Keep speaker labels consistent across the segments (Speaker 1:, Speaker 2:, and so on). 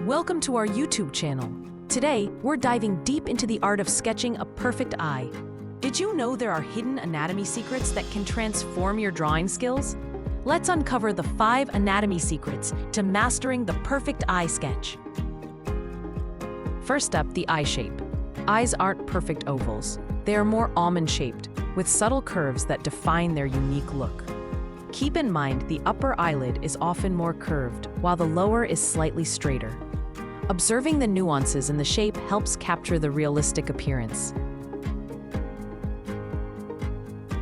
Speaker 1: Welcome to our YouTube channel. Today, we're diving deep into the art of sketching a perfect eye. Did you know there are hidden anatomy secrets that can transform your drawing skills? Let's uncover the 5 anatomy secrets to mastering the perfect eye sketch. First up, the eye shape. Eyes aren't perfect ovals. They are more almond-shaped, with subtle curves that define their unique look. Keep in mind the upper eyelid is often more curved, while the lower is slightly straighter. Observing the nuances in the shape helps capture the realistic appearance.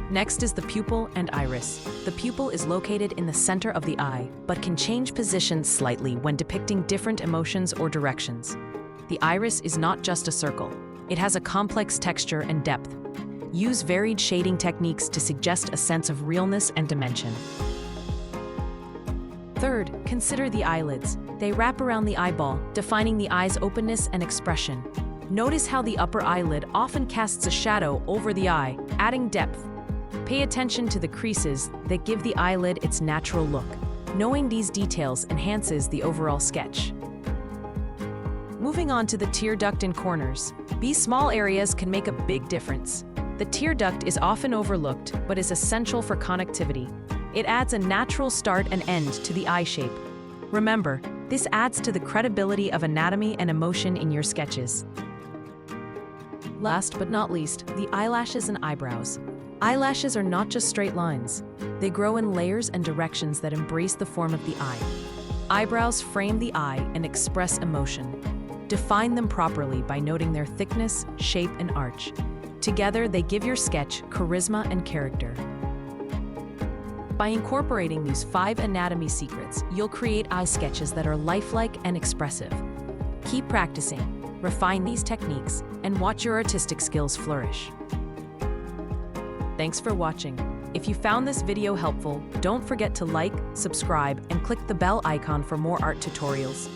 Speaker 1: Next is the pupil and iris. The pupil is located in the center of the eye, but can change position slightly when depicting different emotions or directions. The iris is not just a circle. It has a complex texture and depth. Use varied shading techniques to suggest a sense of realness and dimension. Third, consider the eyelids. They wrap around the eyeball, defining the eye's openness and expression. Notice how the upper eyelid often casts a shadow over the eye, adding depth. Pay attention to the creases that give the eyelid its natural look. Knowing these details enhances the overall sketch. Moving on to the tear duct and corners. These small areas can make a big difference. The tear duct is often overlooked, but is essential for connectivity. It adds a natural start and end to the eye shape. Remember, this adds to the credibility of anatomy and emotion in your sketches. Last but not least, the eyelashes and eyebrows. Eyelashes are not just straight lines. They grow in layers and directions that embrace the form of the eye. Eyebrows frame the eye and express emotion. Define them properly by noting their thickness, shape, and arch. Together, they give your sketch charisma and character. By incorporating these 5 anatomy secrets, you'll create eye sketches that are lifelike and expressive. Keep practicing, refine these techniques, and watch your artistic skills flourish. Thanks for watching. If you found this video helpful, don't forget to like, subscribe, and click the bell icon for more art tutorials.